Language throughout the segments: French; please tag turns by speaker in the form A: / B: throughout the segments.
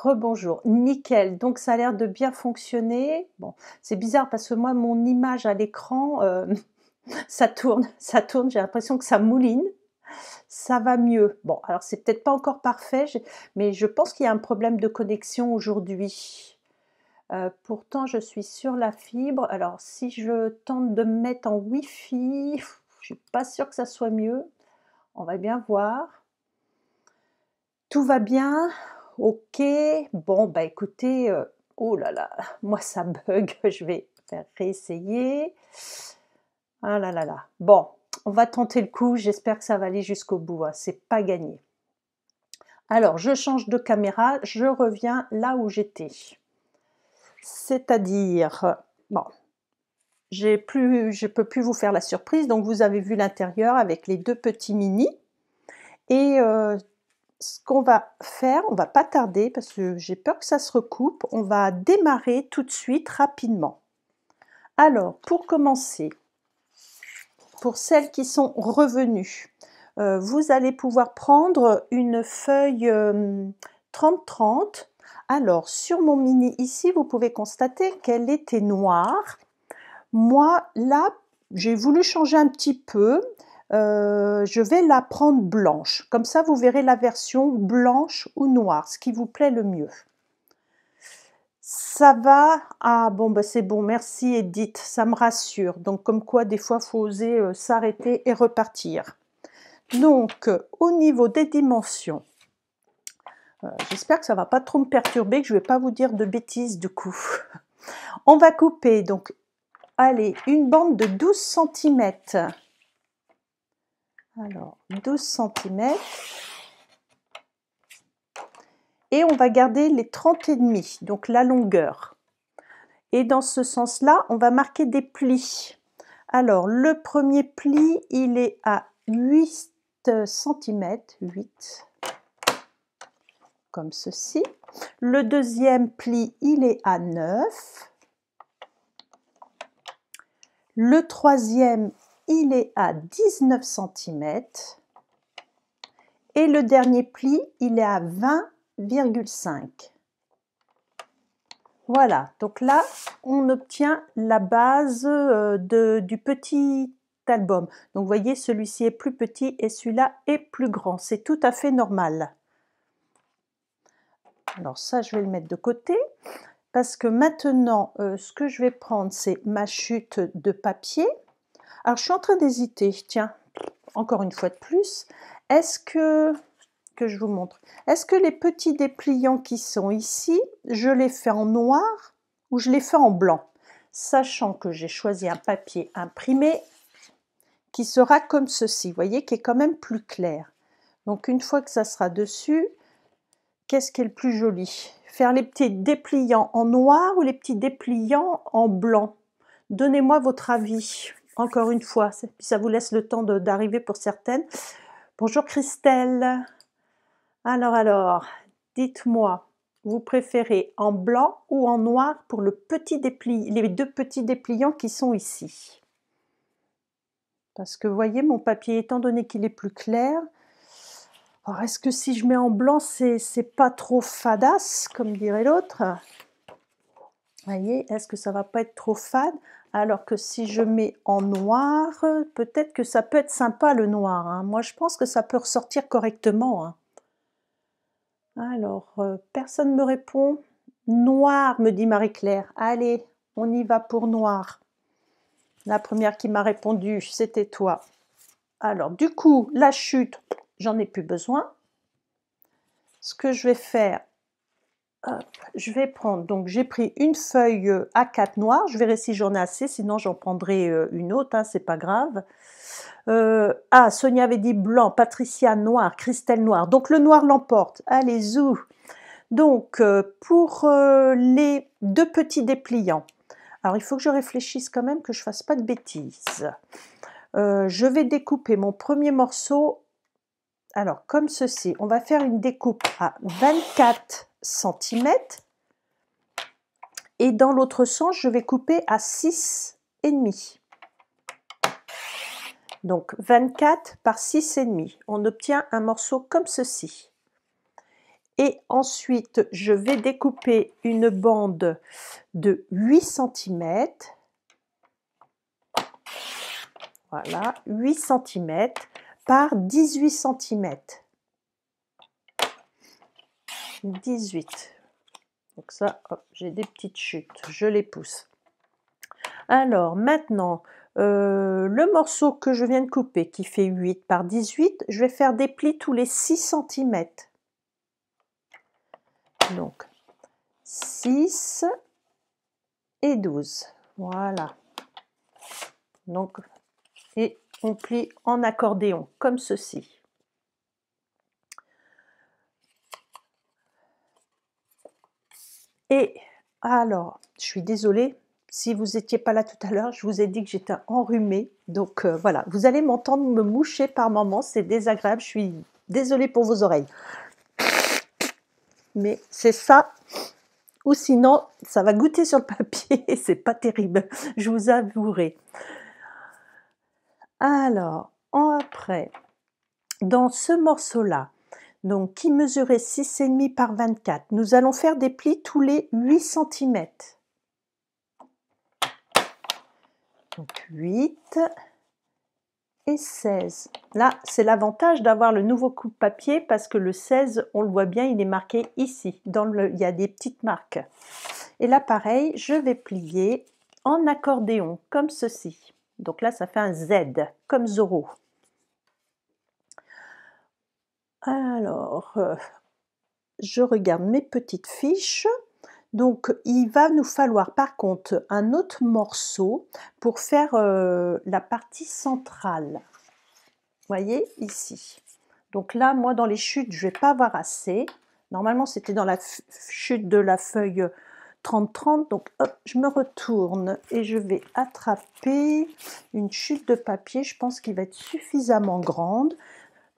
A: Rebonjour, nickel. Donc ça a l'air de bien fonctionner. Bon, c'est bizarre parce que moi, mon image à l'écran, ça tourne, j'ai l'impression que ça mouline. Ça va mieux. Bon, alors c'est peut-être pas encore parfait, mais je pense qu'il y a un problème de connexion aujourd'hui. Pourtant, je suis sur la fibre. Alors, si je tente de me mettre en Wi-Fi, je suis pas sûre que ça soit mieux. On va bien voir. Tout va bien? OK. Bon, bah, écoutez, oh là là, moi ça bug, je vais faire réessayer. Ah là là là. Bon, on va tenter le coup, j'espère que ça va aller jusqu'au bout, hein, c'est pas gagné. Alors, je change de caméra, je reviens là où j'étais. C'est-à-dire, bon, je peux plus vous faire la surprise, donc vous avez vu l'intérieur avec les 2 petits mini et ce qu'on va faire, on va pas tarder parce que j'ai peur que ça se recoupe, on va démarrer tout de suite rapidement. Alors, pour commencer, pour celles qui sont revenues, vous allez pouvoir prendre une feuille 30-30. Alors, sur mon mini ici, vous pouvez constater qu'elle était noire. Moi, là, j'ai voulu changer un petit peu. Je vais la prendre blanche. Comme ça, vous verrez la version blanche ou noire, ce qui vous plaît le mieux. Ça va? Ah bon, bah c'est bon, merci Edith, ça me rassure. Donc comme quoi, des fois, il faut oser s'arrêter et repartir. Donc, au niveau des dimensions, j'espère que ça ne va pas trop me perturber, que je ne vais pas vous dire de bêtises du coup. On va couper, donc, allez, une bande de 12 cm. Alors, 12 cm. Et on va garder les 30,5, donc la longueur. Et dans ce sens-là, on va marquer des plis. Alors, le premier pli, il est à 8 cm, 8, comme ceci. Le deuxième pli, il est à 9. Le troisième, il est à 19 cm. Et le dernier pli, il est à 20,5. Voilà, donc là, on obtient la base du petit album. Donc, vous voyez, celui-ci est plus petit et celui-là est plus grand. C'est tout à fait normal. Alors ça, je vais le mettre de côté. Parce que maintenant, ce que je vais prendre, c'est ma chute de papier. Alors, je suis en train d'hésiter. Tiens, encore une fois de plus. Est-ce que je vous montre? Est-ce que les petits dépliants qui sont ici, je les fais en noir ou je les fais en blanc? Sachant que j'ai choisi un papier imprimé qui sera comme ceci, vous voyez, qui est quand même plus clair. Donc, une fois que ça sera dessus, qu'est-ce qui est le plus joli? Faire les petits dépliants en noir ou les petits dépliants en blanc? Donnez-moi votre avis, encore une fois, puis ça vous laisse le temps d'arriver pour certaines. Bonjour Christelle. Alors, dites-moi, vous préférez en blanc ou en noir pour le petit les 2 petits dépliants qui sont ici? Parce que vous voyez, mon papier, étant donné qu'il est plus clair, alors est-ce que si je mets en blanc, c'est pas trop fadasse, comme dirait l'autre? Vous voyez, est-ce que ça va pas être trop fade? Alors que si je mets en noir, peut-être que ça peut être sympa le noir, hein. Moi, je pense que ça peut ressortir correctement, hein. Alors, personne ne me répond. Noir, me dit Marie-Claire. Allez, on y va pour noir. La première qui m'a répondu, c'était toi. Alors, du coup, la chute, j'en ai plus besoin. Ce que je vais faire, hop, je vais prendre, donc j'ai pris une feuille A4 noire, je verrai si j'en ai assez, sinon j'en prendrai une autre, hein, c'est pas grave. Ah, Sonia avait dit blanc, Patricia noir, Christelle noir, donc le noir l'emporte. Allez, zou. Donc, pour les 2 petits dépliants, alors il faut que je réfléchisse quand même, que je ne fasse pas de bêtises. Je vais découper mon premier morceau, alors comme ceci. On va faire une découpe à 24 cm et dans l'autre sens, je vais couper à 6,5. Donc 24 par 6,5. On obtient un morceau comme ceci. Et ensuite, je vais découper une bande de 8 cm. Voilà, 8 cm par 18 cm. 18. Donc ça, j'ai des petites chutes, je les pousse. Alors maintenant, le morceau que je viens de couper, qui fait 8 par 18, je vais faire des plis tous les 6 cm. Donc 6 et 12. Voilà. Donc, et on plie en accordéon, comme ceci. Et alors, je suis désolée, si vous n'étiez pas là tout à l'heure, je vous ai dit que j'étais enrhumée. Donc voilà, vous allez m'entendre me moucher par moments, c'est désagréable, je suis désolée pour vos oreilles. Mais c'est ça, ou sinon, ça va goûter sur le papier, c'est pas terrible, je vous avouerai. Alors, après, dans ce morceau-là, donc qui mesurait 6,5 par 24, nous allons faire des plis tous les 8 cm. Donc 8 et 16. Là, c'est l'avantage d'avoir le nouveau coupe-papier parce que le 16, on le voit bien, il est marqué ici. Il y a des petites marques. Et là, pareil, je vais plier en accordéon, comme ceci. Donc là, ça fait un Z, comme Zorro. Alors, je regarde mes petites fiches. Donc, il va nous falloir par contre un autre morceau pour faire la partie centrale. Vous voyez, ici. Donc là, moi, dans les chutes, je ne vais pas avoir assez. Normalement, c'était dans la chute de la feuille 30-30. Donc, hop, je me retourne et je vais attraper une chute de papier. Je pense qu'il va être suffisamment grande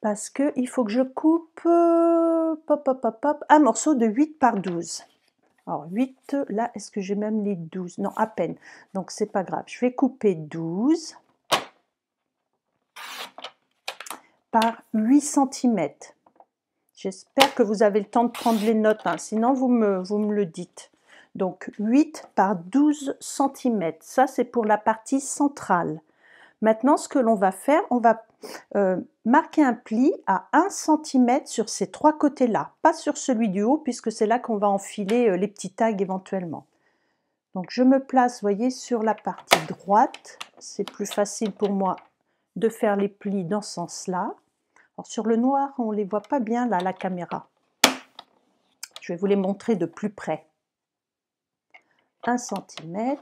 A: parce qu'il faut que je coupe un morceau de 8 par 12. Alors 8, là, est-ce que j'ai même les 12? Non, à peine. Donc, c'est pas grave. Je vais couper 12 par 8 cm. J'espère que vous avez le temps de prendre les notes, hein, sinon vous me le dites. Donc 8 par 12 cm. Ça, c'est pour la partie centrale. Maintenant, ce que l'on va faire, on va marquer un pli à 1 cm sur ces trois côtés-là, pas sur celui du haut, puisque c'est là qu'on va enfiler les petits tags éventuellement. Donc je me place, vous voyez, sur la partie droite. C'est plus facile pour moi de faire les plis dans ce sens-là. Alors sur le noir, on ne les voit pas bien là, la caméra. Je vais vous les montrer de plus près. 1 cm.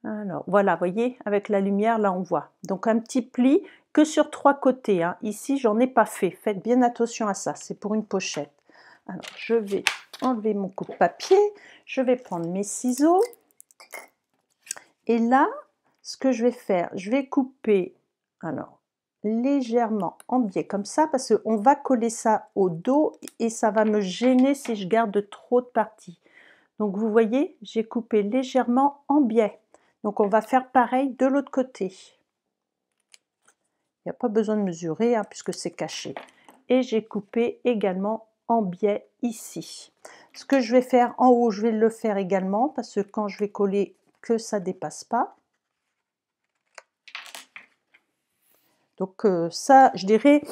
A: Alors, voilà, vous voyez, avec la lumière, là, on voit. Donc, un petit pli que sur trois côtés. Hein. Ici, j'en ai pas fait. Faites bien attention à ça. C'est pour une pochette. Alors, je vais enlever mon coupe-papier. Je vais prendre mes ciseaux. Et là, ce que je vais faire, je vais couper, alors, légèrement en biais comme ça, parce qu'on va coller ça au dos et ça va me gêner si je garde trop de parties. Donc, vous voyez, j'ai coupé légèrement en biais. Donc, on va faire pareil de l'autre côté. Il n'y a pas besoin de mesurer, hein, puisque c'est caché. Et j'ai coupé également en biais ici. Ce que je vais faire en haut, je vais le faire également, parce que quand je vais coller, que ça ne dépasse pas. Donc ça, je dirais,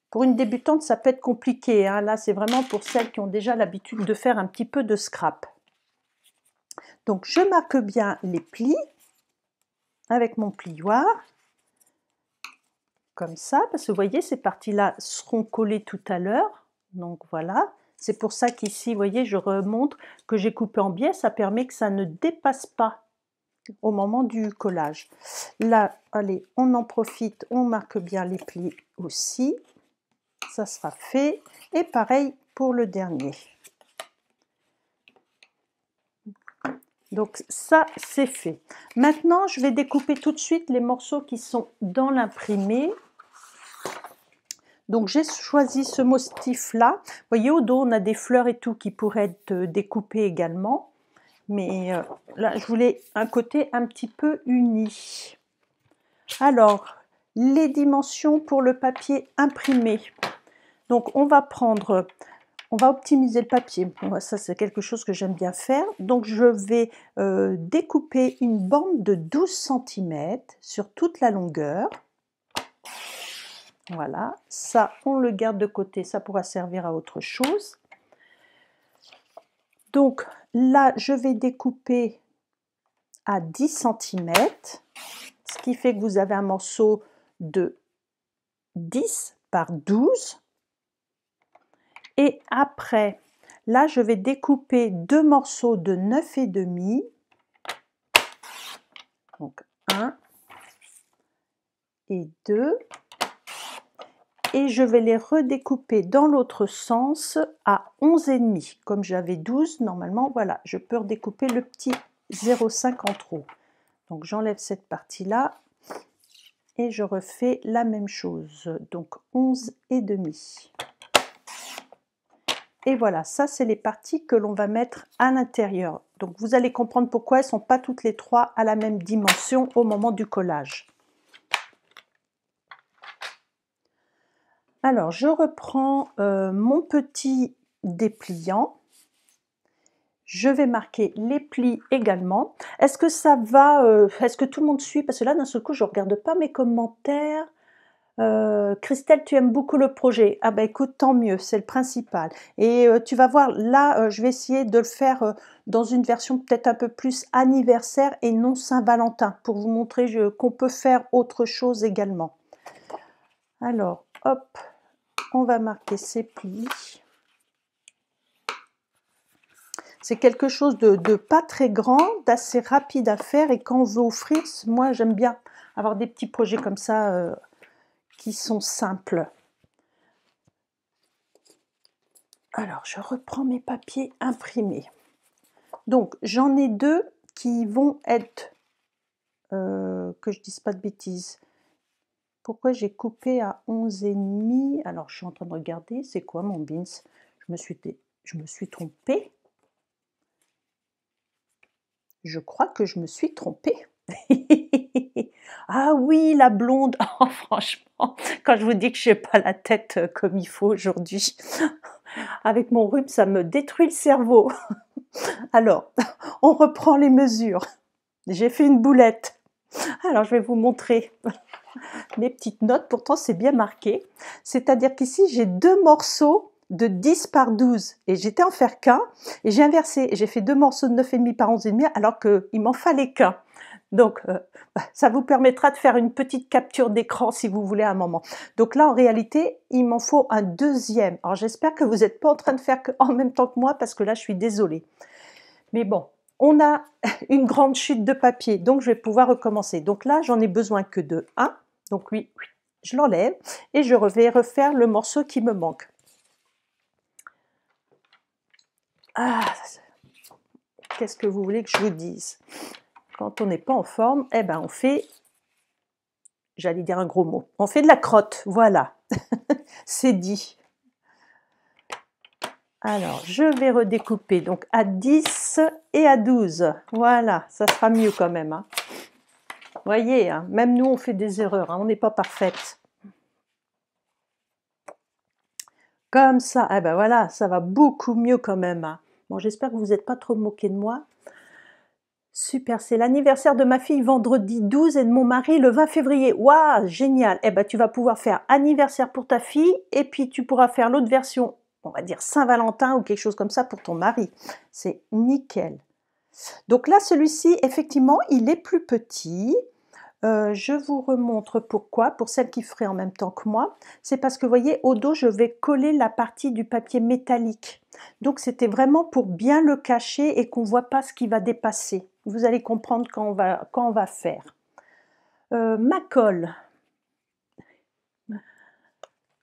A: pour une débutante, ça peut être compliqué. Hein. Là, c'est vraiment pour celles qui ont déjà l'habitude de faire un petit peu de scrap. Donc, je marque bien les plis avec mon plioir, comme ça, parce que vous voyez, ces parties-là seront collées tout à l'heure. Donc, voilà. C'est pour ça qu'ici, vous voyez, je remontre que j'ai coupé en biais. Ça permet que ça ne dépasse pas au moment du collage. Là, allez, on en profite, on marque bien les plis aussi. Ça sera fait. Et pareil pour le dernier. Donc ça, c'est fait. Maintenant, je vais découper tout de suite les morceaux qui sont dans l'imprimé. Donc j'ai choisi ce motif-là. Vous voyez, au dos, on a des fleurs et tout qui pourraient être découpées également. Mais là, je voulais un côté un petit peu uni. Alors, les dimensions pour le papier imprimé. Donc on va prendre, on va optimiser le papier. Ça c'est quelque chose que j'aime bien faire. Donc je vais découper une bande de 12 cm sur toute la longueur. Voilà, ça on le garde de côté, ça pourra servir à autre chose. Donc là je vais découper à 10 cm, ce qui fait que vous avez un morceau de 10 par 12. Et après, là je vais découper deux morceaux de 9,5. Donc 1 et 2. Et je vais les redécouper dans l'autre sens à 11,5. Comme j'avais 12, normalement, voilà, je peux redécouper le petit 0,5 en trop. Donc j'enlève cette partie-là et je refais la même chose. Donc 11,5. Et voilà, ça c'est les parties que l'on va mettre à l'intérieur. Donc vous allez comprendre pourquoi elles ne sont pas toutes les trois à la même dimension au moment du collage. Alors, je reprends mon petit dépliant. Je vais marquer les plis également. Est-ce que ça va, est-ce que tout le monde suit? Parce que là, d'un seul coup, je ne regarde pas mes commentaires. Christelle, tu aimes beaucoup le projet. Ah bah écoute, tant mieux, c'est le principal. Et tu vas voir, là, je vais essayer de le faire dans une version peut-être un peu plus anniversaire et non Saint-Valentin, pour vous montrer qu'on peut faire autre chose également. Alors, hop. On va marquer ces plis. C'est quelque chose de pas très grand, d'assez rapide à faire, et quand on veut offrir, moi j'aime bien avoir des petits projets comme ça qui sont simples. Alors je reprends mes papiers imprimés. Donc j'en ai deux qui vont être, que je dise pas de bêtises. Pourquoi j'ai coupé à 11,5? Alors je suis en train de regarder, c'est quoi mon bins? Je me suis trompée. Je crois que je me suis trompée. Ah oui, la blonde. Oh, franchement, quand je vous dis que je n'ai pas la tête comme il faut aujourd'hui, avec mon rhume, ça me détruit le cerveau. Alors, on reprend les mesures. J'ai fait une boulette. Alors, je vais vous montrer mes petites notes. Pourtant, c'est bien marqué. C'est-à-dire qu'ici, j'ai deux morceaux de 10 par 12 et j'étais en faire qu'un et j'ai inversé. J'ai fait deux morceaux de 9,5 par 11,5 alors qu'il m'en fallait qu'un. Donc, ça vous permettra de faire une petite capture d'écran si vous voulez à un moment. Donc là, en réalité, il m'en faut un deuxième. Alors, j'espère que vous n'êtes pas en train de faire en même temps que moi parce que là, je suis désolée. Mais bon, on a une grande chute de papier, donc je vais pouvoir recommencer. Donc là, j'en ai besoin que de un. Donc lui, je l'enlève et je vais refaire le morceau qui me manque. Ah, qu'est-ce que vous voulez que je vous dise? Quand on n'est pas en forme, eh ben on fait, j'allais dire un gros mot, on fait de la crotte, voilà, c'est dit. Alors, je vais redécouper donc à 10 et à 12, voilà, ça sera mieux quand même. Hein. Vous voyez, hein, même nous on fait des erreurs, hein, on n'est pas parfaite. Comme ça, eh ben voilà, ça va beaucoup mieux quand même. Hein. Bon, j'espère que vous n'êtes pas trop moqués de moi. Super, c'est l'anniversaire de ma fille vendredi 12 et de mon mari le 20 février. Waouh, génial. Eh ben, tu vas pouvoir faire anniversaire pour ta fille et puis tu pourras faire l'autre version, on va dire Saint-Valentin ou quelque chose comme ça pour ton mari. C'est nickel. Donc là, celui-ci, effectivement, il est plus petit. Je vous remontre pourquoi, pour celles qui feraient en même temps que moi. C'est parce que, vous voyez, au dos, je vais coller la partie du papier métallique. Donc, c'était vraiment pour bien le cacher et qu'on ne voit pas ce qui va dépasser. Vous allez comprendre quand on va faire. Ma colle.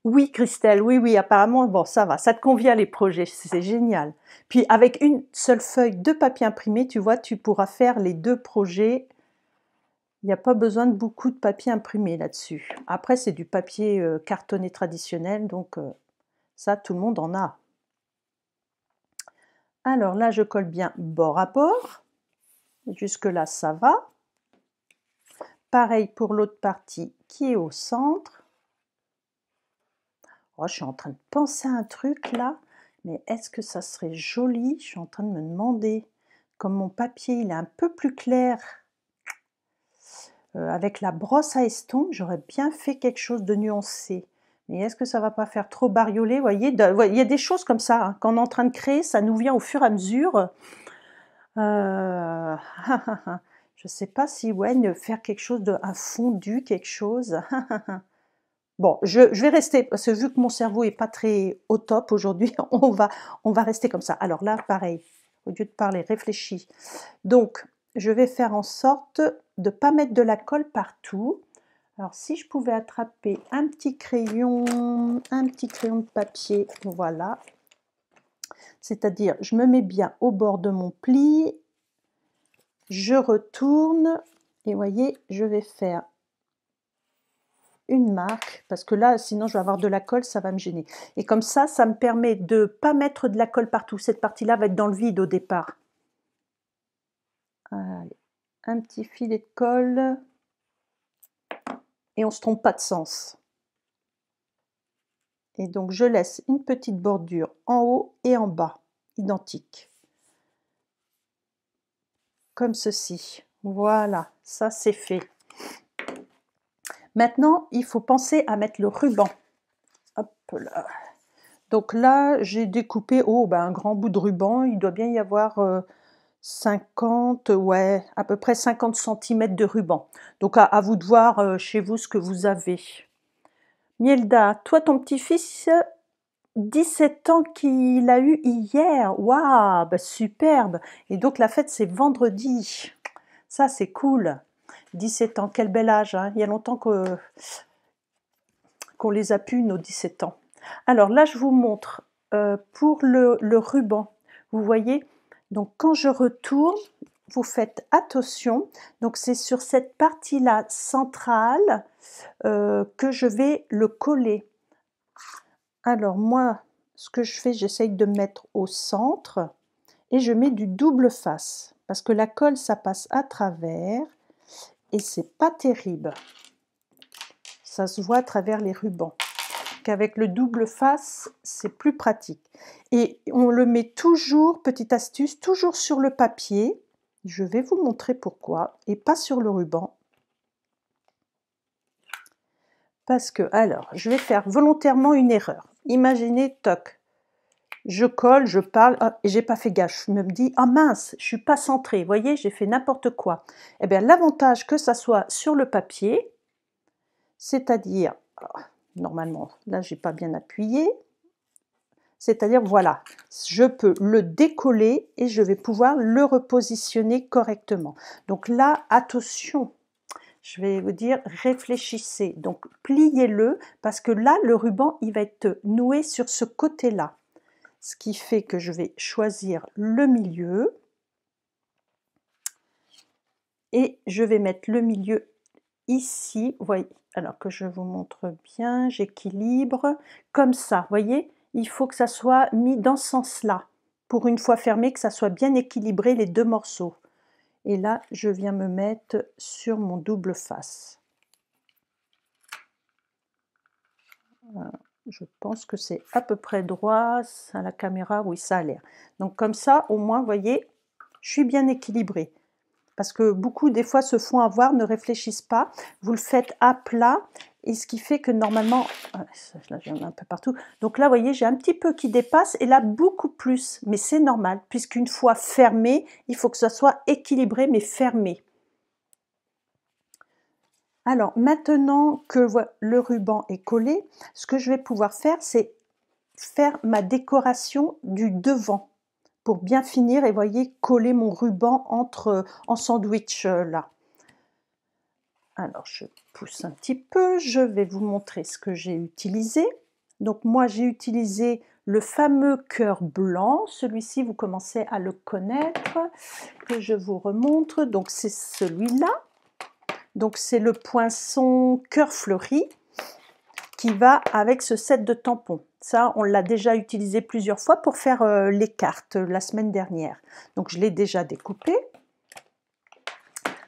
A: Oui, Christelle, oui, oui, apparemment, bon, ça va, ça te convient les projets, c'est génial. Puis, avec une seule feuille de papier imprimé, tu vois, tu pourras faire les deux projets. Il n'y a pas besoin de beaucoup de papier imprimé là-dessus. Après, c'est du papier cartonné traditionnel, donc ça, tout le monde en a. Alors là, je colle bien bord à bord. Jusque-là, ça va. Pareil pour l'autre partie qui est au centre. Oh, je suis en train de penser à un truc là, mais est-ce que ça serait joli? Je suis en train de me demander. Comme mon papier, il est un peu plus clair, avec la brosse à estompe, j'aurais bien fait quelque chose de nuancé. Mais est-ce que ça va pas faire trop bariolé? Vous voyez, il y a des choses comme ça, hein, quand on est en train de créer, ça nous vient au fur et à mesure. Je sais pas si, ouais, faire quelque chose de un fondu, quelque chose. Bon, je vais rester, parce que vu que mon cerveau est pas très au top aujourd'hui, on va rester comme ça. Alors là, pareil, au lieu de parler, réfléchis. Donc, je vais faire en sorte de pas mettre de la colle partout. Alors, si je pouvais attraper un petit crayon de papier, voilà. C'est-à-dire, je me mets bien au bord de mon pli, je retourne, et voyez, je vais faire une marque, parce que là, sinon je vais avoir de la colle, ça va me gêner. Et comme ça me permet de ne pas mettre de la colle partout. Cette partie-là va être dans le vide au départ. Allez, un petit filet de colle, et on ne se trompe pas de sens. Et donc je laisse une petite bordure en haut et en bas, identique. Comme ceci. Voilà, ça c'est fait. Maintenant, il faut penser à mettre le ruban. Hop là. Donc là, j'ai découpé un grand bout de ruban. Il doit bien y avoir 50, ouais, à peu près 50 cm de ruban. Donc à vous de voir chez vous ce que vous avez. Mielda, toi, ton petit-fils, 17 ans qu'il a eu hier. Waouh, bah superbe. Et donc la fête, c'est vendredi. Ça, c'est cool. 17 ans, quel bel âge, hein. Il y a longtemps qu'on les a pu, nos 17 ans. Alors là, je vous montre pour le ruban. Vous voyez, donc quand je retourne, vous faites attention. Donc c'est sur cette partie-là centrale que je vais le coller. Alors moi, ce que je fais, j'essaye de mettre au centre et je mets du double face parce que la colle, ça passe à travers et c'est pas terrible. Ça se voit à travers les rubans. Qu'avec le double face, c'est plus pratique. Et on le met toujours, petite astuce, toujours sur le papier. Je vais vous montrer pourquoi, et pas sur le ruban. Parce que, alors, je vais faire volontairement une erreur. Imaginez, toc, je colle, je parle, et j'ai pas fait gaffe. Je me dis, ah mince, je suis pas centrée. Vous voyez, j'ai fait n'importe quoi. Eh bien, l'avantage que ça soit sur le papier, c'est-à-dire, normalement, là, j'ai pas bien appuyé. C'est-à-dire, voilà, je peux le décoller et je vais pouvoir le repositionner correctement. Donc là, attention, je vais vous dire, réfléchissez. Donc, pliez-le parce que là, le ruban, il va être noué sur ce côté-là. Ce qui fait que je vais choisir le milieu. Et je vais mettre le milieu ici. Vous voyez, alors que je vous montre bien, j'équilibre. Comme ça, vous voyez, il faut que ça soit mis dans ce sens-là. Pour une fois fermé, que ça soit bien équilibré les deux morceaux. Et là, je viens me mettre sur mon double face. Voilà. Je pense que c'est à peu près droit à la caméra, oui, ça a l'air. Donc comme ça, au moins, vous voyez, je suis bien équilibrée. Parce que beaucoup, des fois, se font avoir, ne réfléchissent pas. Vous le faites à plat, et ce qui fait que normalement, là, j'en ai un peu partout. Donc là, vous voyez, j'ai un petit peu qui dépasse, et là, beaucoup plus. Mais c'est normal, puisqu'une fois fermé, il faut que ça soit équilibré, mais fermé. Alors, maintenant que le ruban est collé, ce que je vais pouvoir faire, c'est faire ma décoration du devant pour bien finir et voyez coller mon ruban en sandwich là. Alors je pousse un petit peu, je vais vous montrer ce que j'ai utilisé. Donc moi j'ai utilisé le fameux cœur blanc, celui-ci vous commencez à le connaître, que je vous remontre. Donc c'est celui-là. Donc c'est le poinçon cœur fleuri qui va avec ce set de tampons. Ça, on l'a déjà utilisé plusieurs fois pour faire les cartes la semaine dernière. Donc, je l'ai déjà découpé.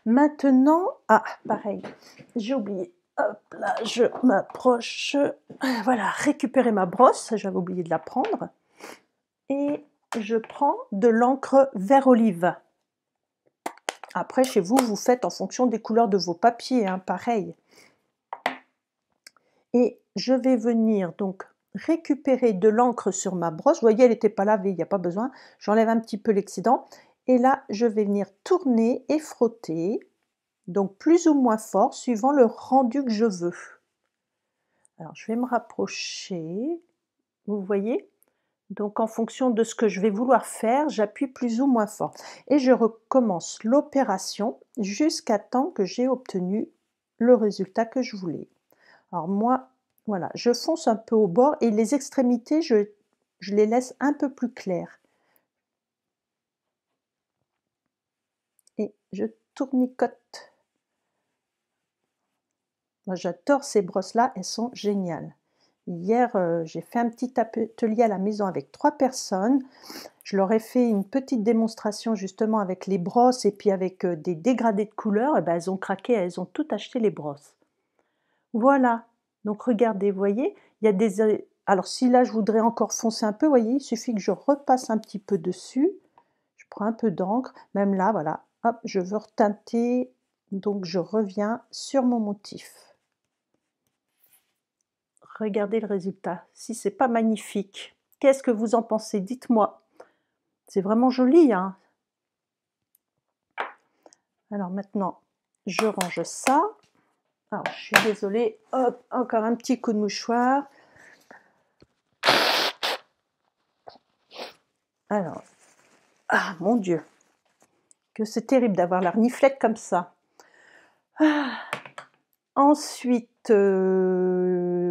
A: Maintenant, pareil, j'ai oublié. Hop là, je m'approche. Voilà, récupérer ma brosse, j'avais oublié de la prendre. Et je prends de l'encre vert olive. Après, chez vous, vous faites en fonction des couleurs de vos papiers, hein, pareil. Et je vais venir donc récupérer de l'encre sur ma brosse. Vous voyez, elle n'était pas lavée, il n'y a pas besoin. J'enlève un petit peu l'excédent. Et là, je vais venir tourner et frotter, donc plus ou moins fort, suivant le rendu que je veux. Alors, je vais me rapprocher, vous voyez? Donc, en fonction de ce que je vais vouloir faire, j'appuie plus ou moins fort. Et je recommence l'opération jusqu'à temps que j'ai obtenu le résultat que je voulais. Alors moi, voilà, je fonce un peu au bord et les extrémités, je les laisse un peu plus claires. Et je tournicote. Moi, j'adore ces brosses-là, elles sont géniales. Hier, j'ai fait un petit atelier à la maison avec 3 personnes. Je leur ai fait une petite démonstration justement avec les brosses et puis avec des dégradés de couleurs. Et ben, elles ont craqué, elles ont toutes acheté les brosses. Voilà, donc regardez, vous voyez, il y a des... Alors si là je voudrais encore foncer un peu, vous voyez, il suffit que je repasse un petit peu dessus. Je prends un peu d'encre, même là, voilà, hop, je veux reteinter, donc je reviens sur mon motif. Regardez le résultat, si c'est pas magnifique. Qu'est-ce que vous en pensez? Dites-moi. C'est vraiment joli, hein? Alors maintenant, je range ça. Alors, je suis désolée, hop, encore un petit coup de mouchoir. Alors, ah mon Dieu, que c'est terrible d'avoir la reniflette comme ça. Ah. Ensuite,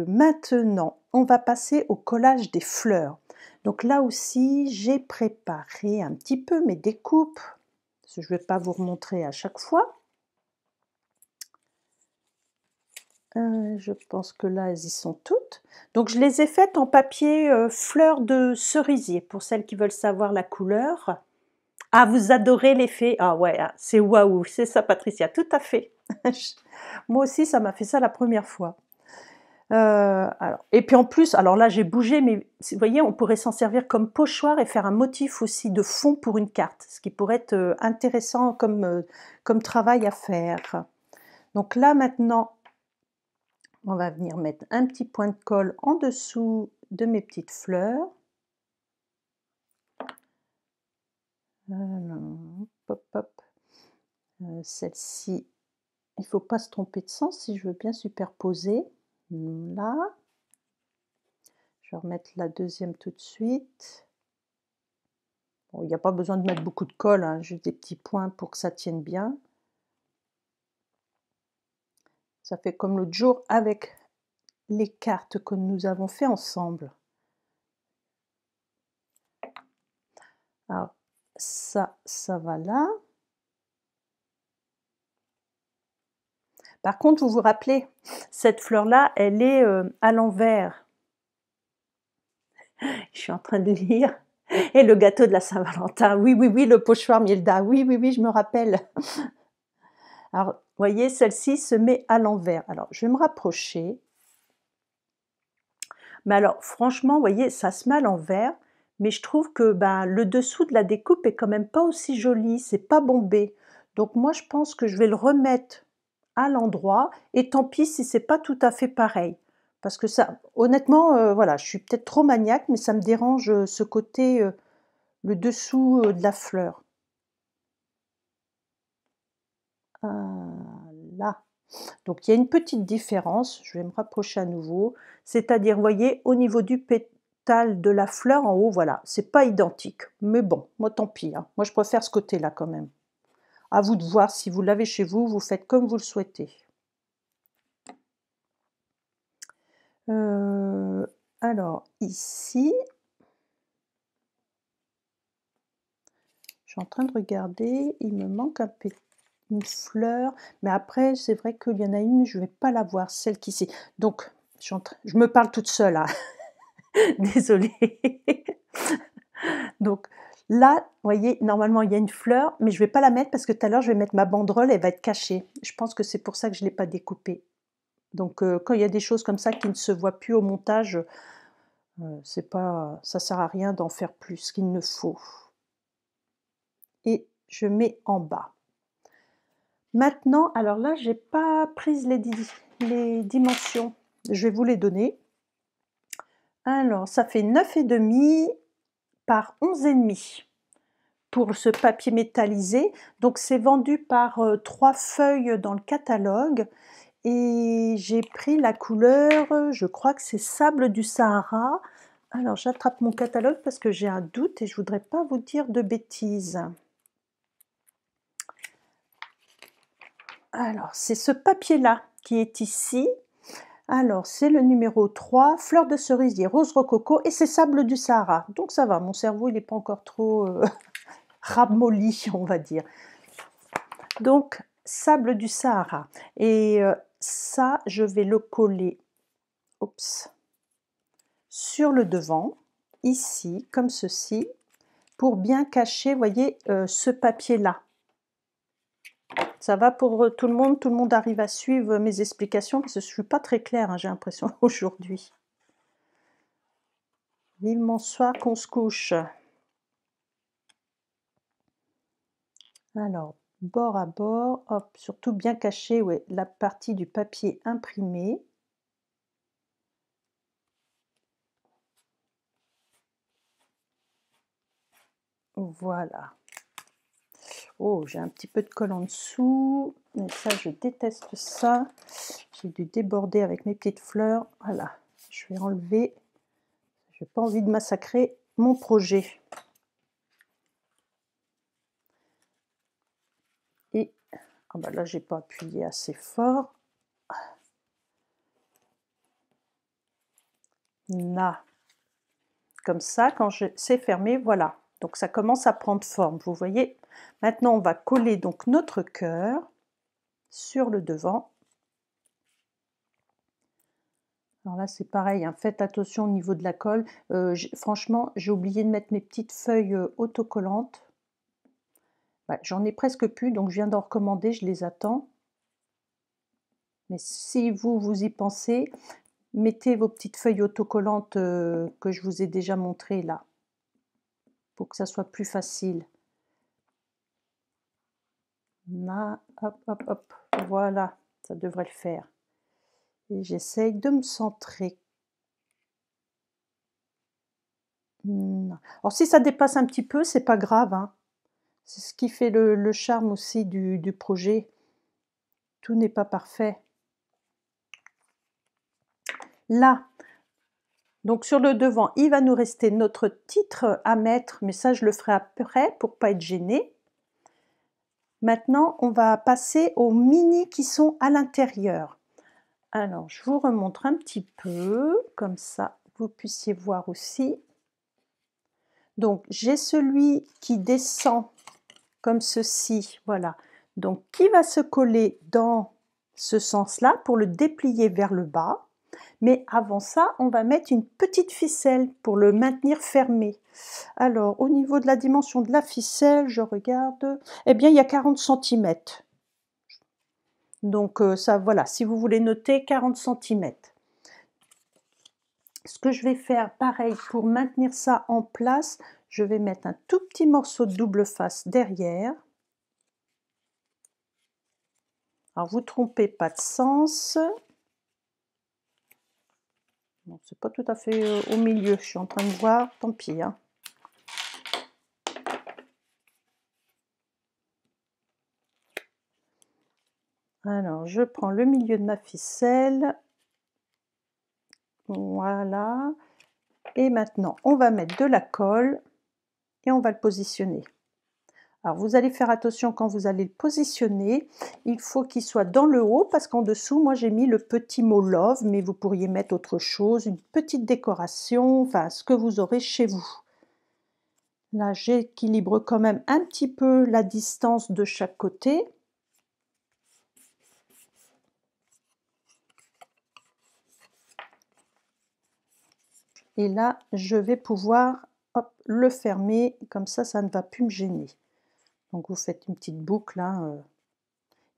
A: maintenant, on va passer au collage des fleurs. Donc là aussi, j'ai préparé un petit peu mes découpes, parce que je ne vais pas vous remontrer à chaque fois. Je pense que là, elles y sont toutes. Donc je les ai faites en papier fleurs de cerisier, pour celles qui veulent savoir la couleur. Ah, vous adorez l'effet? Ah ouais, c'est waouh, c'est ça Patricia, tout à fait. Moi aussi, ça m'a fait ça la première fois. Alors, et puis en plus, alors là j'ai bougé, mais vous voyez, on pourrait s'en servir comme pochoir et faire un motif aussi de fond pour une carte, ce qui pourrait être intéressant comme travail à faire. Donc là maintenant, on va venir mettre un petit point de colle en dessous de mes petites fleurs. Hop, hop. Celle-ci, il ne faut pas se tromper de sens si je veux bien superposer. Là. Je vais remettre la deuxième tout de suite. Bon, il n'y a pas besoin de mettre beaucoup de colle, hein, juste des petits points pour que ça tienne bien. Ça fait comme l'autre jour avec les cartes que nous avons fait ensemble. Alors, ça va là. Par contre, vous vous rappelez, cette fleur-là, elle est à l'envers. Je suis en train de lire. Et le gâteau de la Saint-Valentin, oui, oui, oui, le pochoir Mielda, oui, oui, oui, je me rappelle. Alors, vous voyez, celle-ci se met à l'envers. Alors, je vais me rapprocher. Mais alors, franchement, vous voyez, ça se met à l'envers, mais je trouve que ben, le dessous de la découpe est quand même pas aussi joli, c'est pas bombé. Donc moi, je pense que je vais le remettre à l'endroit, et tant pis si c'est pas tout à fait pareil. Parce que ça, honnêtement, voilà, je suis peut-être trop maniaque, mais ça me dérange ce côté, le dessous de la fleur. Là. Donc il y a une petite différence, je vais me rapprocher à nouveau, c'est-à-dire, vous voyez, au niveau du pétale de la fleur en haut, voilà, c'est pas identique. Mais bon, moi tant pis, hein. Moi je préfère ce côté-là quand même. À vous de voir si vous l'avez chez vous, vous faites comme vous le souhaitez. Alors ici, je suis en train de regarder, il me manque une fleur, mais après c'est vrai qu'il y en a une, je ne vais pas la voir, celle qui ici. Donc je me parle toute seule, hein. Désolée. Donc là, vous voyez, normalement il y a une fleur, mais je ne vais pas la mettre parce que tout à l'heure je vais mettre ma banderole, elle va être cachée. Je pense que c'est pour ça que je ne l'ai pas découpée. Donc quand il y a des choses comme ça qui ne se voient plus au montage, c'est pas ça sert à rien d'en faire plus qu'il ne faut. Et je mets en bas. Maintenant, alors là, j'ai pas prise les dimensions. Je vais vous les donner. Alors, ça fait 9,5 par 11,5 pour ce papier métallisé. Donc, c'est vendu par 3 feuilles dans le catalogue. Et j'ai pris la couleur, je crois que c'est Sable du Sahara. Alors, j'attrape mon catalogue parce que j'ai un doute et je voudrais pas vous dire de bêtises. Alors, c'est ce papier-là qui est ici. Alors, c'est le numéro 3, fleur de cerisier, rose rococo, et c'est Sable du Sahara. Donc ça va, mon cerveau, il n'est pas encore trop ramolli, on va dire. Donc, Sable du Sahara. Et ça, je vais le coller, oups, sur le devant, ici, comme ceci, pour bien cacher, voyez, ce papier-là. Ça va pour tout le monde arrive à suivre mes explications, parce que je ne suis pas très claire, hein, j'ai l'impression, aujourd'hui. Vivement soir qu'on se couche. Alors, bord à bord, hop, surtout bien cacher ouais, la partie du papier imprimé. Voilà. Oh, j'ai un petit peu de colle en dessous, mais ça, je déteste ça. J'ai dû déborder avec mes petites fleurs. Voilà, je vais enlever. Je n'ai pas envie de massacrer mon projet. Et ah bah là, j'ai pas appuyé assez fort. Là, comme ça, quand c'est fermé, voilà. Donc ça commence à prendre forme, vous voyez. Maintenant, on va coller donc notre cœur sur le devant. Alors là, c'est pareil, hein, faites attention au niveau de la colle. Franchement, j'ai oublié de mettre mes petites feuilles autocollantes. Ouais, j'en ai presque plus, donc je viens d'en recommander, je les attends. Mais si vous y pensez, mettez vos petites feuilles autocollantes que je vous ai déjà montrées là, pour que ça soit plus facile. Là, hop, hop, hop, voilà, ça devrait le faire. Et j'essaye de me centrer. Alors si ça dépasse un petit peu, c'est pas grave, hein. C'est ce qui fait le charme aussi du projet. Tout n'est pas parfait. Là, donc sur le devant, il va nous rester notre titre à mettre, mais ça je le ferai après pour pas être gênée. Maintenant, on va passer aux mini qui sont à l'intérieur. Alors, je vous remontre un petit peu, comme ça vous puissiez voir aussi. Donc, j'ai celui qui descend comme ceci, voilà. Donc, qui va se coller dans ce sens-là pour le déplier vers le bas. Mais avant ça, on va mettre une petite ficelle pour le maintenir fermé. Alors, au niveau de la dimension de la ficelle, je regarde, eh bien, il y a 40 cm. Donc, ça, voilà, si vous voulez noter, 40 cm. Ce que je vais faire, pareil, pour maintenir ça en place, je vais mettre un tout petit morceau de double face derrière. Alors, vous trompez pas de sens. Bon, c'est pas tout à fait au milieu, je suis en train de voir, tant pis. Hein. Alors, je prends le milieu de ma ficelle. Voilà. Et maintenant, on va mettre de la colle et on va le positionner. Alors, vous allez faire attention quand vous allez le positionner. Il faut qu'il soit dans le haut parce qu'en dessous, moi, j'ai mis le petit mot love, mais vous pourriez mettre autre chose, une petite décoration, enfin, ce que vous aurez chez vous. Là, j'équilibre quand même un petit peu la distance de chaque côté. Et là, je vais pouvoir hop, le fermer, comme ça ne va plus me gêner. Donc vous faites une petite boucle, hein,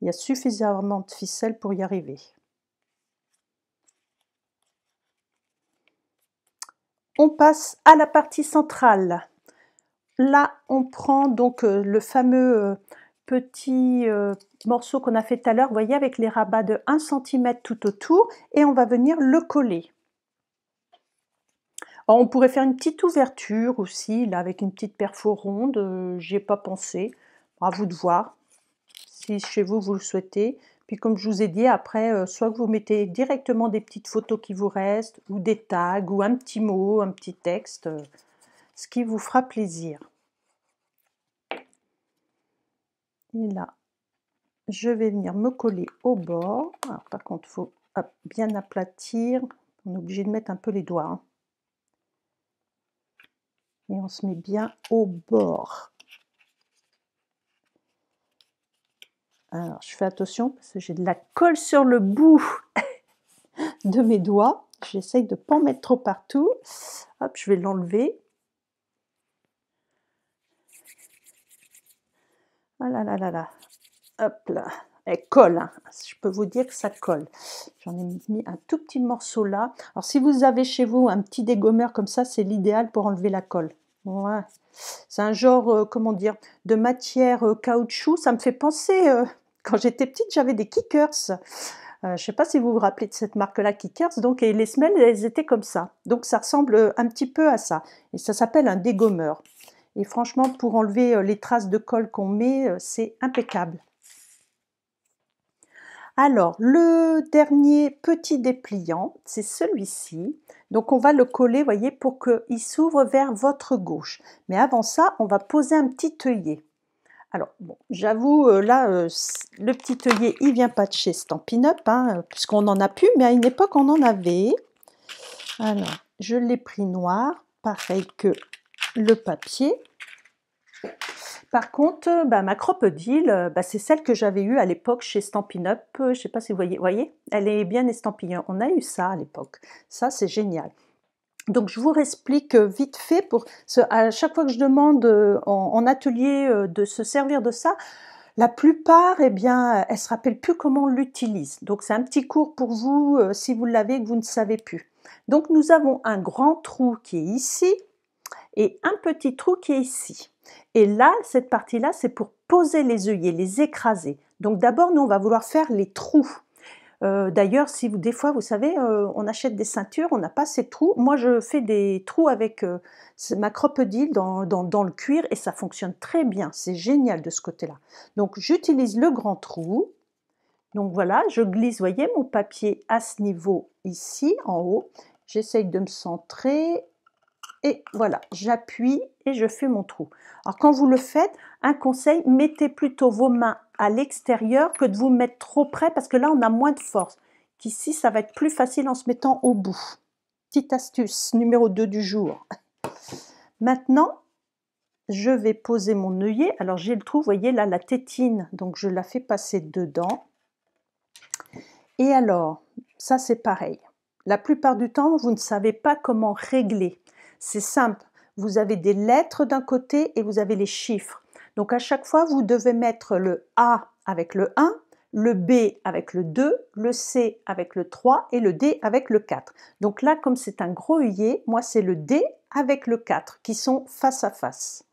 A: il y a suffisamment de ficelle pour y arriver. on passe à la partie centrale. Là, on prend donc le fameux petit morceau qu'on a fait tout à l'heure, vous voyez, avec les rabats de 1 cm tout autour, et on va venir le coller. Alors, on pourrait faire une petite ouverture aussi, là, avec une petite perfo ronde, j'y ai pas pensé, à vous de voir, si chez vous, vous le souhaitez. Puis comme je vous ai dit, après, soit que vous mettez directement des petites photos qui vous restent, ou des tags, ou un petit mot, un petit texte, ce qui vous fera plaisir. Et là, je vais venir me coller au bord. Alors, par contre, il faut bien aplatir. On est obligé de mettre un peu les doigts, hein. Et on se met bien au bord. Alors, je fais attention parce que j'ai de la colle sur le bout de mes doigts. J'essaye de ne pas en mettre trop partout. Hop, je vais l'enlever. Ah là là là là. Hop là. Elle colle, hein. Je peux vous dire que ça colle. J'en ai mis un tout petit morceau là. Alors, si vous avez chez vous un petit dégommeur comme ça, c'est l'idéal pour enlever la colle. Ouais. C'est un genre, comment dire, de matière caoutchouc. Ça me fait penser, quand j'étais petite, j'avais des Kickers. Je ne sais pas si vous vous rappelez de cette marque-là, Kickers. Donc, et les semelles, elles étaient comme ça. Donc, ça ressemble un petit peu à ça. Et ça s'appelle un dégommeur. Et franchement, pour enlever les traces de colle qu'on met, c'est impeccable. Alors, le dernier petit dépliant, c'est celui-ci. Donc, on va le coller, vous voyez, pour qu'il s'ouvre vers votre gauche. Mais avant ça, on va poser un petit œillet. Alors, bon, j'avoue, là, le petit œillet, il vient pas de chez Stampin' Up, hein, puisqu'on n'en a plus, mais à une époque, on en avait. Alors, je l'ai pris noir, pareil que le papier. Par contre, ma crocodile, c'est celle que j'avais eue à l'époque chez Stampin' Up. Je ne sais pas si vous voyez, elle est bien estampillée. On a eu ça à l'époque. Ça, c'est génial. Donc, je vous explique vite fait. À chaque fois que je demande en atelier de se servir de ça, la plupart, eh bien, elles ne se rappellent plus comment on l'utilise. Donc, c'est un petit cours pour vous si vous l'avez et que vous ne savez plus. Donc, nous avons un grand trou qui est ici et un petit trou qui est ici. Et là, cette partie-là, c'est pour poser les œillets, les écraser. Donc d'abord, nous, on va vouloir faire les trous. D'ailleurs, si vous, des fois, vous savez, on achète des ceintures, on n'a pas ces trous. Moi, je fais des trous avec ma crocodile dans le cuir et ça fonctionne très bien. C'est génial de ce côté-là. Donc, j'utilise le grand trou. Donc voilà, je glisse, vous voyez, mon papier à ce niveau ici, en haut. J'essaye de me centrer. Et voilà, j'appuie et je fais mon trou. Alors quand vous le faites, un conseil, mettez plutôt vos mains à l'extérieur que de vous mettre trop près parce que là on a moins de force. Qu'ici ça va être plus facile en se mettant au bout. Petite astuce numéro 2 du jour. Maintenant, je vais poser mon œillet. Alors j'ai le trou, vous voyez là la tétine, donc je la fais passer dedans. Et alors, ça c'est pareil. La plupart du temps, vous ne savez pas comment régler. C'est simple, vous avez des lettres d'un côté et vous avez les chiffres. Donc à chaque fois, vous devez mettre le A avec le 1, le B avec le 2, le C avec le 3 et le D avec le 4. Donc là, comme c'est un gros œillet, moi c'est le D avec le 4 qui sont face à face.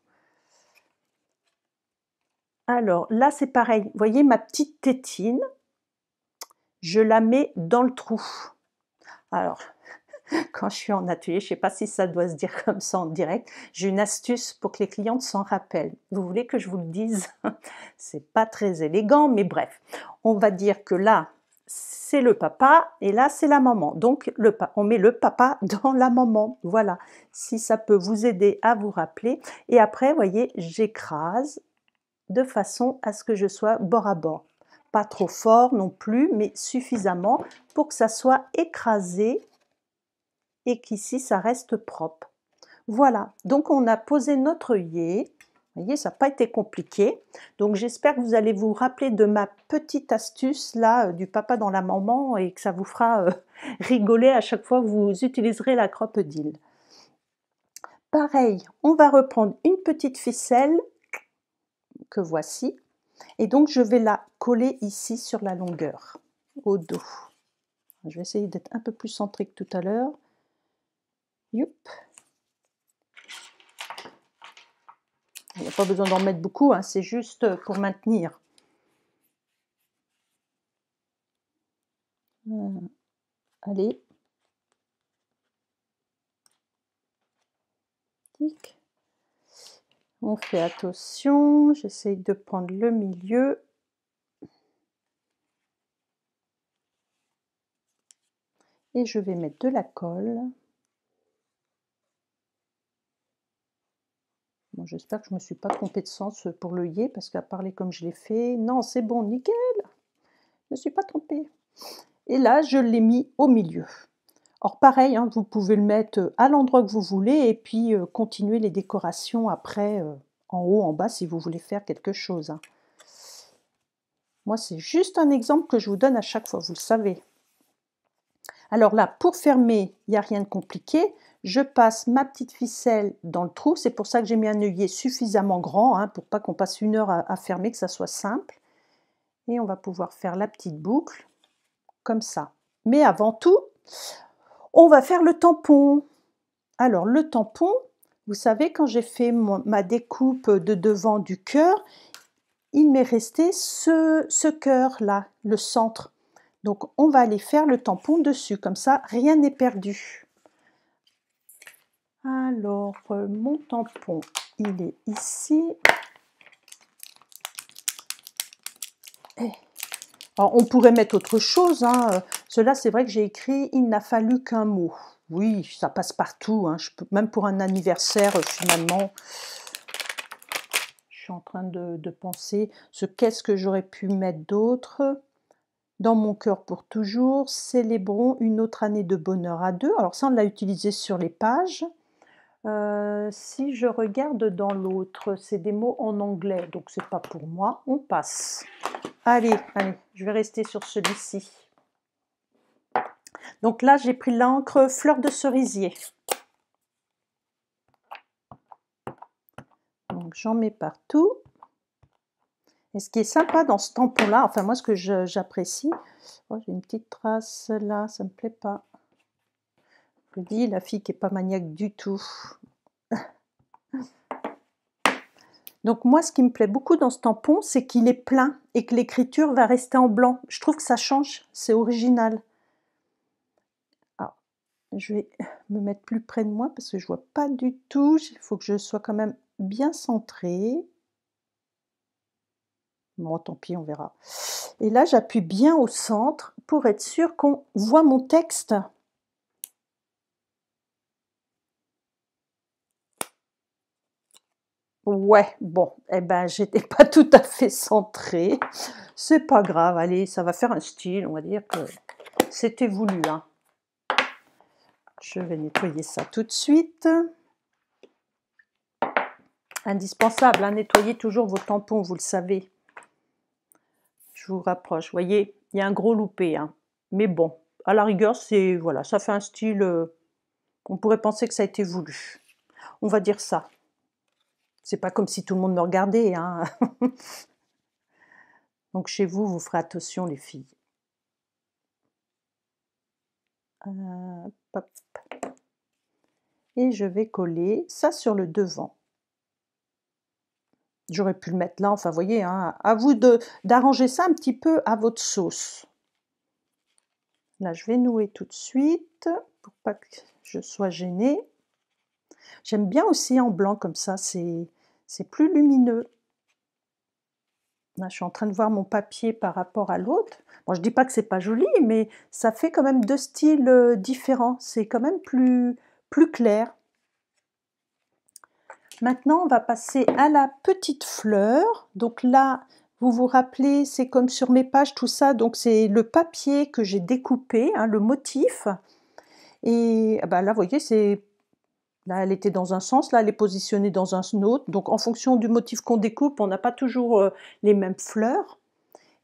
A: Alors là, c'est pareil. Vous voyez ma petite tétine, je la mets dans le trou. Alors, quand je suis en atelier, je ne sais pas si ça doit se dire comme ça en direct, j'ai une astuce pour que les clientes s'en rappellent. Vous voulez que je vous le dise? C'est pas très élégant, mais bref. On va dire que là, c'est le papa et là, c'est la maman. Donc, on met le papa dans la maman. Voilà, si ça peut vous aider à vous rappeler. Et après, vous voyez, j'écrase de façon à ce que je sois bord à bord. Pas trop fort non plus, mais suffisamment pour que ça soit écrasé et qu'ici ça reste propre. Voilà, donc on a posé notre œillet. Vous voyez, ça n'a pas été compliqué. Donc j'espère que vous allez vous rappeler de ma petite astuce là, du papa dans la maman, et que ça vous fera rigoler à chaque fois que vous utiliserez la crocodile. Pareil, on va reprendre une petite ficelle que voici. Et donc je vais la coller ici sur la longueur, au dos. Je vais essayer d'être un peu plus centré que tout à l'heure. Youp. Il n'y a pas besoin d'en mettre beaucoup, hein, c'est juste pour maintenir. Allez. Tic. On fait attention, j'essaye de prendre le milieu. Et je vais mettre de la colle. Bon, j'espère que je ne me suis pas trompée de sens pour l'œillet, parce qu'à parler comme je l'ai fait, non, c'est bon, nickel, je ne me suis pas trompée. Et là, je l'ai mis au milieu. Alors pareil, hein, vous pouvez le mettre à l'endroit que vous voulez, et puis continuer les décorations après, en haut, en bas, si vous voulez faire quelque chose. Hein. Moi, c'est juste un exemple que je vous donne à chaque fois, vous le savez. Alors là, pour fermer, il n'y a rien de compliqué. Je passe ma petite ficelle dans le trou. C'est pour ça que j'ai mis un œillet suffisamment grand, hein, pour pas qu'on passe 1 heure à fermer, que ça soit simple. Et on va pouvoir faire la petite boucle, comme ça. Mais avant tout, on va faire le tampon. Alors le tampon, vous savez, quand j'ai fait ma découpe de devant du cœur, il m'est resté ce cœur-là, le centre. Donc on va aller faire le tampon dessus, comme ça rien n'est perdu. Alors mon tampon, il est ici. Alors, on pourrait mettre autre chose, hein. Cela c'est vrai que j'ai écrit « il n'a fallu qu'un mot ». Oui, ça passe partout, hein. Même pour un anniversaire finalement. Je suis en train de penser qu'est-ce que j'aurais pu mettre d'autre. Dans mon cœur pour toujours, célébrons une autre année de bonheur à deux. Alors ça, on l'a utilisé sur les pages. Si je regarde dans l'autre, c'est des mots en anglais, donc c'est pas pour moi, on passe. Allez, je vais rester sur celui-ci. Donc là, j'ai pris l'encre fleur de cerisier. Donc j'en mets partout. Et ce qui est sympa dans ce tampon-là, enfin moi ce que j'apprécie, oh, j'ai une petite trace là, ça me plaît pas. Je vous dis, la fille qui est pas maniaque du tout. Donc moi ce qui me plaît beaucoup dans ce tampon, c'est qu'il est plein et que l'écriture va rester en blanc. Je trouve que ça change, c'est original. Alors, je vais me mettre plus près de moi parce que je vois pas du tout, il faut que je sois quand même bien centrée. Bon, tant pis, on verra. Et là, j'appuie bien au centre pour être sûr qu'on voit mon texte. Ouais, bon, eh ben, j'étais pas tout à fait centrée. C'est pas grave, allez, ça va faire un style, on va dire que c'était voulu. Hein. Je vais nettoyer ça tout de suite. Indispensable, hein, nettoyez toujours vos tampons, vous le savez. Je vous rapproche, vous voyez, il y a un gros loupé, hein. Mais bon, à la rigueur, c'est voilà, ça fait un style, on pourrait penser que ça a été voulu. On va dire ça. C'est pas comme si tout le monde me regardait, hein. Donc chez vous, vous ferez attention les filles. Hop. Et je vais coller ça sur le devant. J'aurais pu le mettre là, enfin vous voyez, hein, à vous d'arranger ça un petit peu à votre sauce. Là, je vais nouer tout de suite pour pas que je sois gênée. J'aime bien aussi en blanc comme ça, c'est plus lumineux. Là, je suis en train de voir mon papier par rapport à l'autre. Bon, je dis pas que c'est pas joli, mais ça fait quand même deux styles différents. C'est quand même plus clair. Maintenant, on va passer à la petite fleur. Donc là, vous vous rappelez, c'est comme sur mes pages, tout ça. Donc c'est le papier que j'ai découpé, hein, le motif. Et bah là, vous voyez, c'est là, elle était dans un sens, là, elle est positionnée dans un autre. Donc en fonction du motif qu'on découpe, on n'a pas toujours les mêmes fleurs.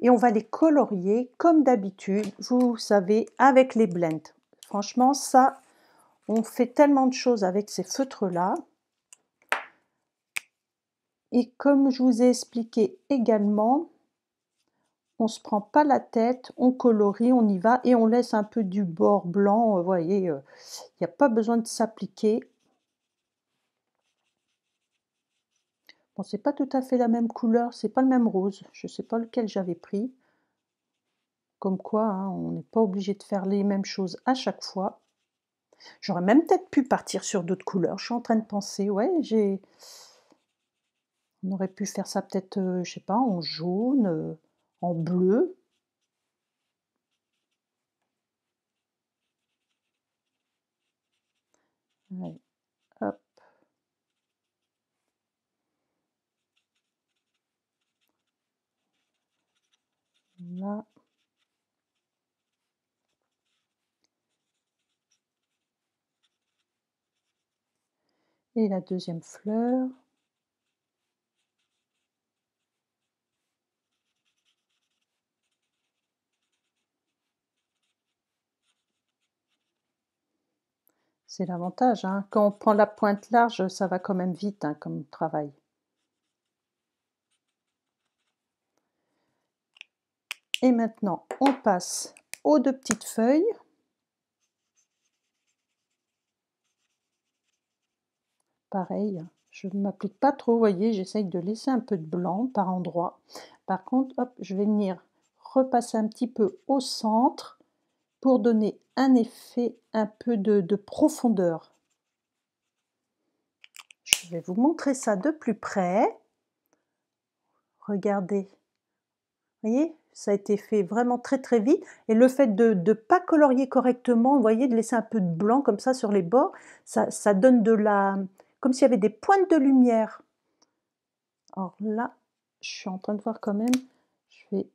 A: Et on va les colorier comme d'habitude, vous savez, avec les blends. Franchement, ça, on fait tellement de choses avec ces feutres-là. Et comme je vous ai expliqué également, on ne se prend pas la tête, on colorie, on y va et on laisse un peu du bord blanc. Vous voyez, il n'y a pas besoin de s'appliquer. Bon, c'est pas tout à fait la même couleur, c'est pas le même rose, je sais pas lequel j'avais pris. Comme quoi, hein, on n'est pas obligé de faire les mêmes choses à chaque fois. J'aurais même peut-être pu partir sur d'autres couleurs, je suis en train de penser, ouais, on aurait pu faire ça peut-être, je sais pas, en jaune, en bleu. Allez, hop. Là. Et la deuxième fleur. C'est l'avantage, hein. Quand on prend la pointe large, ça va quand même vite, hein, comme travail. Et maintenant, on passe aux 2 petites feuilles. Pareil, je ne m'applique pas trop, vous voyez, j'essaye de laisser un peu de blanc par endroit. Par contre, hop, je vais venir repasser un petit peu au centre pour donner un effet un peu de profondeur. Je vais vous montrer ça de plus près. Regardez. Vous voyez, ça a été fait vraiment très très vite. Et le fait de ne pas colorier correctement, vous voyez, de laisser un peu de blanc comme ça sur les bords, ça donne de la... comme s'il y avait des pointes de lumière. Alors là, je suis en train de voir quand même, je vais,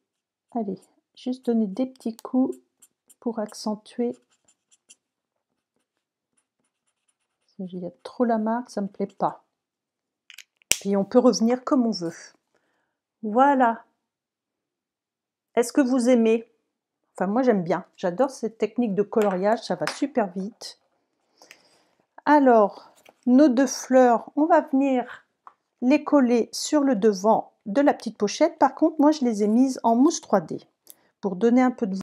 A: allez, juste donner des petits coups pour accentuer. Il y a trop la marque, ça ne me plaît pas. Puis on peut revenir comme on veut. Voilà. Est-ce que vous aimez? Enfin, moi j'aime bien. J'adore cette technique de coloriage, ça va super vite. Alors, nos 2 fleurs, on va venir les coller sur le devant de la petite pochette. Par contre, moi je les ai mises en mousse 3D pour donner un peu de